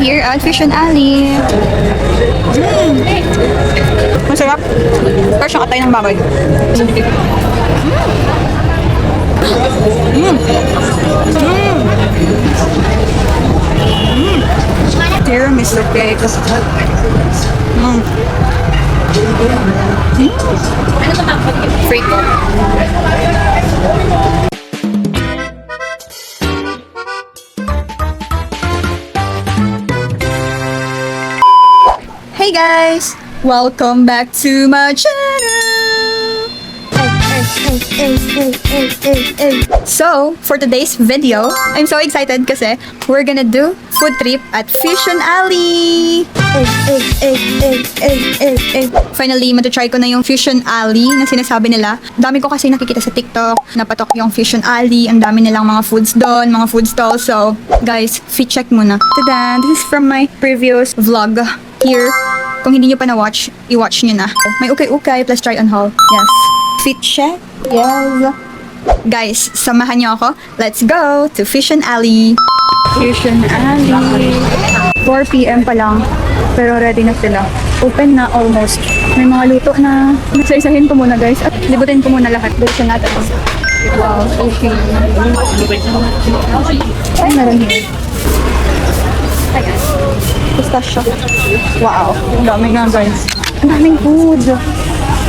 here at Fusion Alley. Masarap. Pero siyang atay ng baboy. Tiramisu cake. Free ko. Hey guys! Welcome back to my channel! So, for today's video, I'm so excited kasi we're gonna do food trip at Fusion Alley! Finally, matatry ko na yung Fusion Alley na sinasabi nila. Dami ko kasi nakikita sa TikTok, napatok yung Fusion Alley, ang dami nilang mga foods doon, mga food stalls. So, guys, fit check muna. Tada! This is from my previous vlog here. Kung hindi nyo pa na-watch, i-watch nyo na. May ukay-ukay plus try on haul. Yes. Fit check. Yes. Guys, samahan nyo ako. Let's go to Fusion Alley. Fusion Alley. 4 PM pa lang. Pero ready na sila. Open na almost. May mga luto na. Isa-isahin ko muna guys. At libutin ko muna lahat. Bilisan natin. Wow, okay. Ay, meron dito. Pistachio. Wow. Ang dami nga guys. Ang daming food.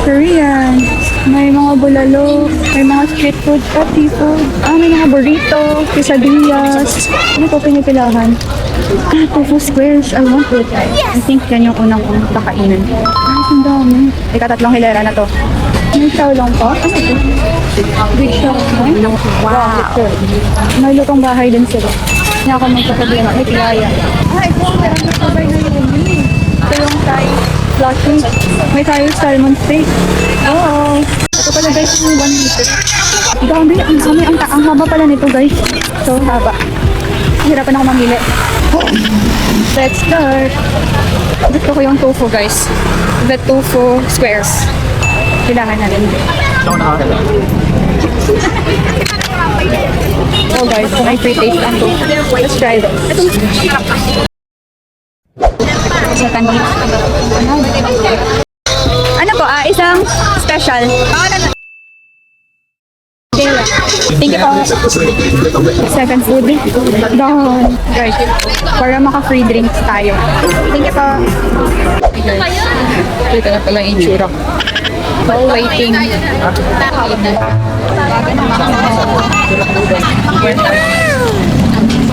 Korean. May mga bulalo. May mga street food. Seafood. May mga burrito. Quesadillas. Ano po pinipilahan? Tofu squares. I want it. I think yan yung unang kakainin. Ang dami. Ika-3 hilera na to. May xiaolong pa. Ano ito? Big xiaolong. Wow. May lutong bahay din sila. Hindi ako magpasabihin. May pilaya. Ito. Meron na sabay na yun. Ito yung Thai flushing. May Thai salmon steak. Oo. Ito pala guys yung 1 liter. Dami. Ang haba pala nito guys. So haba. Hirapan ako mamili. Let's start. Gusto ko yung tofu guys. The tofu squares. Kailangan na rin. Oh guys, kung may free taste ang tofu. Let's try this. Ano po? Isang special. Thank you po. Second food. Doon. Guys, para maka-free drinks tayo. Thank you po. Ito na pala yung itsura. Oh, waiting.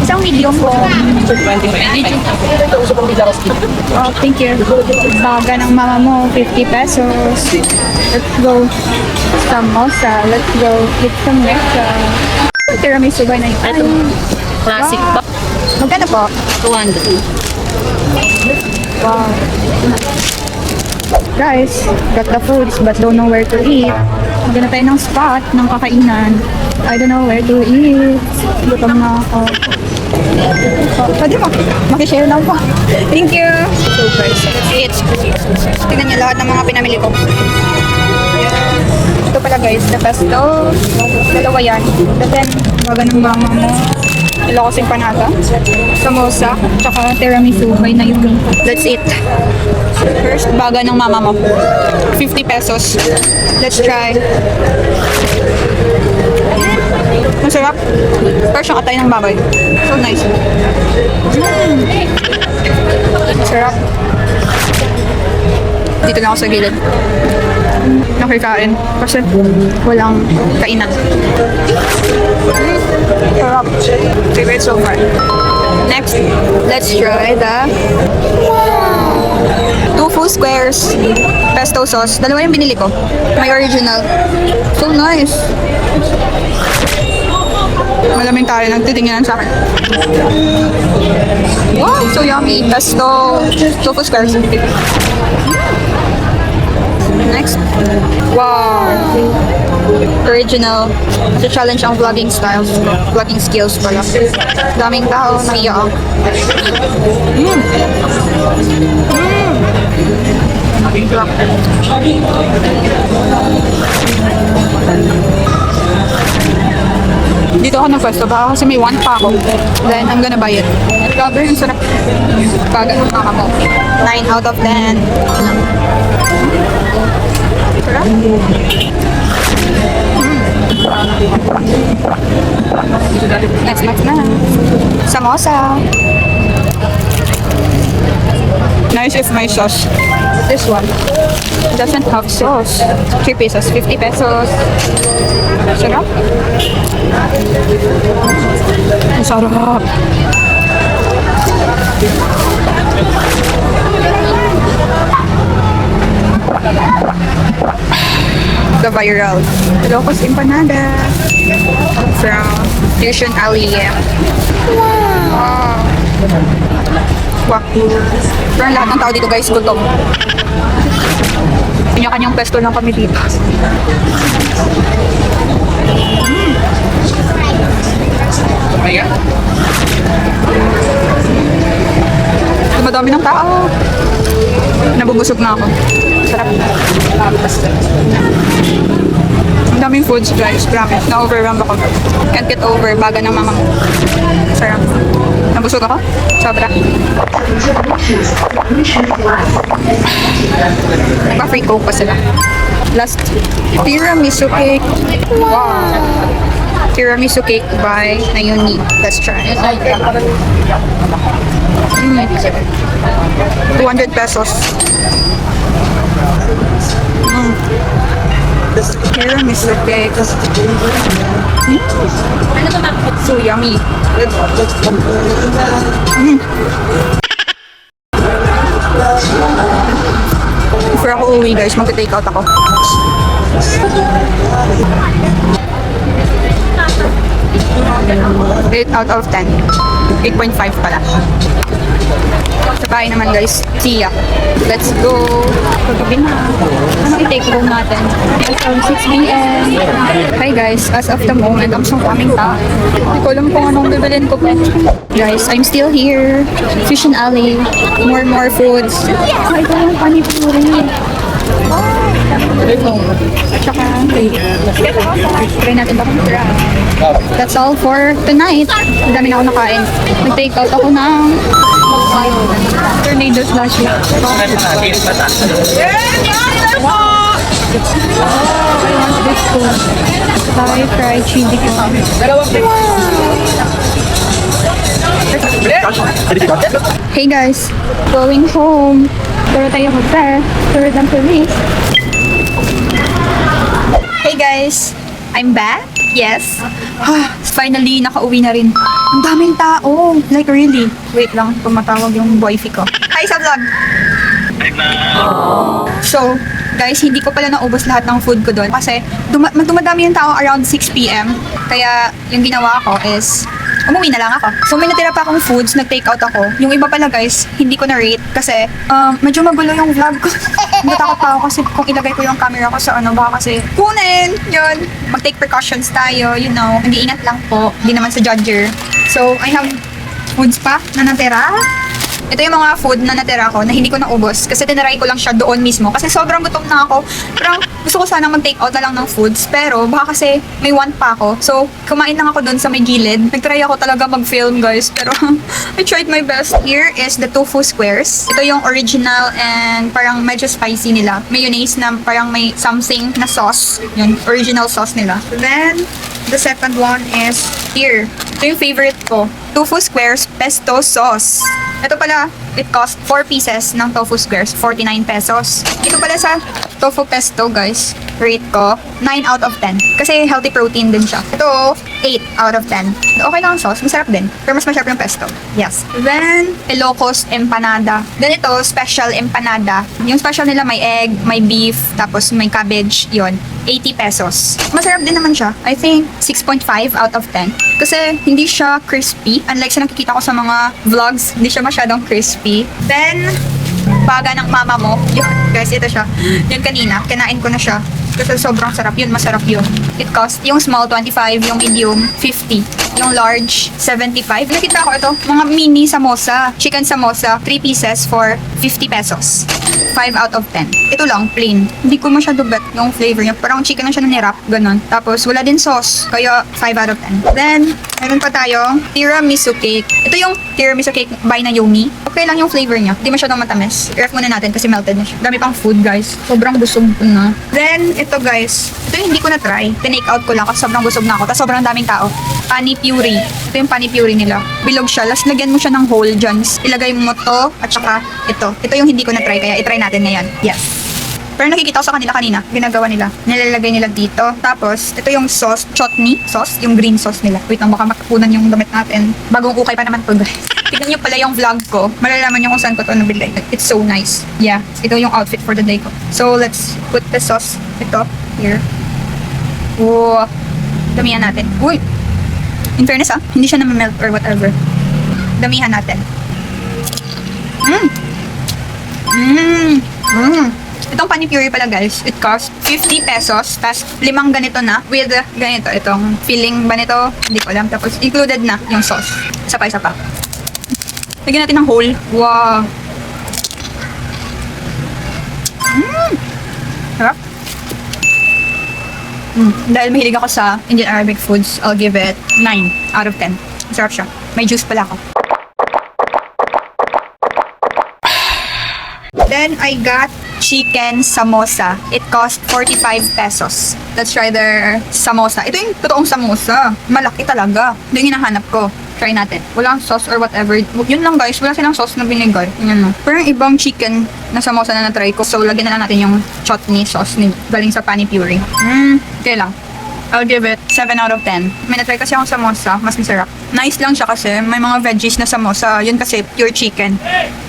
Isang medium po. Oh, thank you. Baga ng mama mo, 50 pesos. Let's go. Samosa. Let's go. Get some mecha. Tiramisu ba na yun? Classic ba? Magkano po? 200. Wow. Guys, got the foods but don't know where to eat. Maghanap tayo ng spot ng kakainan. I don't know where to eat. Gutom na ako. Pwede mo, makishare lang po. Thank you. So guys, let's eat. Tignan niyo lahat ng mga pinamili ko. Ito pala guys, the pesto. Dalawa yan. Then, baga ng mama mo. Ilo kasing panata. Samosa. Tsaka tiramisu. May na yun. Let's eat. First, baga ng mama mo. 50 pesos. Let's try. Masarap. Pero siyang atay ng baboy. So nice. Masarap. Dito lang ako sa gilid. Nakikain. Kasi walang kainan. Sarap. Favorite so far. Next, let's try the tofu squares pesto sauce. Dalawa yung binili ko. May original. So nice. Malaming tayo nagtitingnan sa akin. Wow, so yummy. Pesto tofu squares. Next. Wow. Original. Challenge ang vlogging styles. Vlogging skills pala. Daming tao, naiyak. Dito ako nagpwesto, baka kasi may one pa ako. Then, I'm gonna buy it. Grabe, yung sarap. Baga ng mama mo. 9 out of 10. Sarap. Next na. Samosa. Nice if may sauce. This one doesn't have sauce. 3 pesos, 50 pesos. Sarap. Ang sarap. The viral Ilocos empanada from Fusion Alley. Wow. Wow. Parang lahat ng tao dito guys gutom. Kanya-kanyang pesto lang kami dito. Madami ng tao. Nabubusog na ako. Sarap. Ang daming foods guys, promise. Na-overwhelm ako. Can't get over baga ng mama mo. Sarap. Nabusog ako? Sobra. Nagpa-free coke pa sila. Last, tiramisu cake. Wow. Tiramisu cake by Nayuni. Let's try it. 200 pesos. Tiramisu cake. So yummy. Before ako uwi guys, magta-take out ako. Eight out of 10. 8.5 pala. Sa bahay naman guys, siya. Let's go. Pagkabi na. Ano i-take home natin? Around 6 p.m. Hi guys, as of the moment, I'm so coming tao. Hindi ko alam kung anong bibilin ko pa. Guys, I'm still here. Fusion Alley. More foods. Ay, ito yung panipuri. At saka, try natin ba kung That's all for tonight. Ang dami na ako nakain. Nag-take out ako ng tornado slash. I want this food. Thai fried chili kebab. Hey guys, going home. Pero tayo hotel. Pero ng police. Hey guys, I'm back. Yes. Finally, nakauwi na rin. Ang daming tao. Like really. Wait lang, tumatawag yung boyfriend ko. Hi sa vlog. So, guys, hindi ko pala naubos lahat ng food ko doon kasi dumadami yung tao around 6 p.m. Kaya yung ginawa ko is umuwi na lang ako. So may natira pa akong foods, nag-take out ako. Yung iba pala guys, hindi ko na-rate kasi medyo magulo yung vlog ko. Natakot pa ako kasi kung ilagay ko yung camera ko sa baka kasi kunin. Yun. Mag-take precautions tayo, you know. Mag-iingat lang po. Hindi naman sa judger. So, I have foods pa na natira. Ito yung mga food na natira ko na hindi ko naubos kasi tinaray ko lang siya doon mismo kasi sobrang gutom na ako. Parang gusto ko sana mag-take out na lang ng foods pero baka kasi may one pa ako. So, kumain lang ako doon sa may gilid. Nagtry ako talaga mag-film guys pero I tried my best. Here is the tofu squares. Ito yung original and parang medyo spicy nila. Mayonnaise na parang may something na sauce. Yun, original sauce nila. Then, the second one is here. Ito yung favorite ko. Tofu squares pesto sauce. Ito pala, it cost 4 pieces ng tofu squares, 49 pesos. Ito pala sa tofu pesto, guys. Rate ko, 9 out of 10. Kasi healthy protein din siya. Ito, 8 out of 10. Okay lang ang sauce, masarap din. Pero mas masarap yung pesto. Yes. Then, Ilocos empanada. Then ito, special empanada. Yung special nila may egg, may beef, tapos may cabbage. Yon, 80 pesos. Masarap din naman siya. I think 6.5 out of 10. Kasi hindi siya crispy. Unlike sa nakikita ko sa mga vlogs, hindi siya masyadong crispy. Then, baga ng mama mo. Yun, guys, ito siya. Yun kanina, kinain ko na siya. Kasi sobrang sarap yun, masarap yun. It cost, yung small, 25, yung medium, 50. Yung large, 75. Nakita ko ito, mga mini samosa, chicken samosa, 3 pieces for 50 pesos. 5 out of 10. Ito lang, plain. Hindi ko masyado bet yung flavor niya. Parang chicken lang siya na nirap, ganun. Tapos, wala din sauce. Kaya, 5 out of 10. Then, meron pa tayong tiramisu cake. Ito yung tiramisu cake by Naomi. Okay lang yung flavor niya. Hindi masyadong matamis. Ref muna natin kasi melted na siya. Dami pang food, guys. Sobrang busog ko na. Then, ito guys. Ito yung hindi ko na-try. Tinake out ko lang kasi sobrang busog na ako. Tapos sobrang daming tao. Pani puri. Ito yung pani puri nila. Bilog siya. Last, lagyan mo siya ng whole dyan. Ilagay mo to at saka ito. Ito yung hindi ko na-try kaya itry natin ngayon. Yes. Pero nakikita ko sa kanila kanina, ginagawa nila. Nilalagay nila dito. Tapos, ito yung sauce, chutney sauce, yung green sauce nila. Wait lang, baka makapunan yung damit natin. Bagong ukay pa naman to, guys. Tignan nyo pala yung vlog ko. Malalaman nyo kung saan ko to nabili. It's so nice. Yeah, ito yung outfit for the day ko. So, let's put the sauce, ito, here. Oh, damihan natin. Uy! In fairness hindi siya na-melt or whatever. Damihan natin. Itong pani puri pala guys, it cost 50 pesos. Tapos 5 ganito na with ganito. Itong filling ba nito? Hindi ko alam. Tapos included na yung sauce. Isa pa. Lagyan natin ng whole. Wow. Sarap. Dahil mahilig ako sa Indian Arabic foods, I'll give it 9 out of 10. Sarap siya. May juice pala ako. Then, I got chicken samosa. It cost 45 pesos. Let's try their samosa. Ito yung totoong samosa. Malaki talaga. Ito yung hinahanap ko. Try natin. Walang sauce or whatever. Yun lang guys. Wala silang sauce na binigay. Yun lang. Pero yung ibang chicken na samosa na na-try ko. So, lagyan na lang natin yung chutney sauce galing sa pani puri. Okay lang. I'll give it 7 out of 10. May na-try kasi akong samosa. Mas masarap. Nice lang siya kasi may mga veggies na samosa. Yun kasi pure chicken.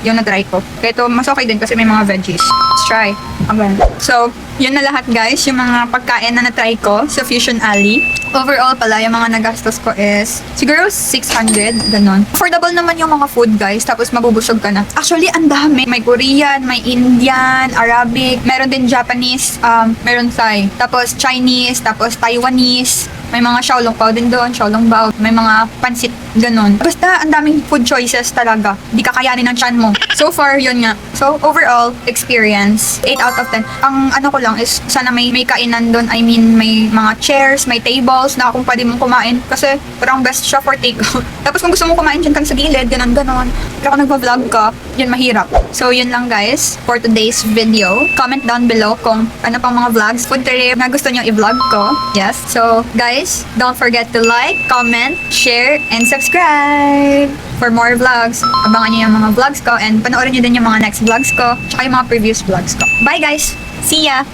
Yung na-try ko. Kaya ito mas okay din kasi may mga veggies. Let's try. Okay. So, yun na lahat guys. Yung mga pagkain na na-try ko sa Fusion Alley. Overall pala, yung mga nagastos ko is siguro 600. Ganon. Affordable naman yung mga food guys. Tapos mabubusog ka na. Actually, ang dami. May Korean, may Indian, Arabic. Meron din Japanese. Meron Thai. Tapos Chinese. Tapos Taiwanese. May mga xiaolongbao din doon, xiaolongbao. May mga pansit, ganun. Basta, ang daming food choices talaga. Di kakayanin ng tiyan mo. So far, yun nga. So, overall, experience, 8 out of 10. Ang ano ko lang is, sana may kainan doon. I mean, may mga chairs, may tables na kung pwede mong kumain. Kasi, parang best siya for take-out. Tapos, kung gusto mong kumain dyan kang sa gilid, ganun. Pero kung nagpa-vlog ka, yun mahirap. So, yun lang guys, for today's video. Comment down below kung ano pang mga vlogs, food trip na gusto nyo i-vlog ko. Yes. So, guys, don't forget to like, comment, share, and subscribe for more vlogs. Abangan nyo yung mga vlogs ko and panoorin nyo din yung mga next vlogs ko tsaka yung mga previous vlogs ko. Bye guys! See ya!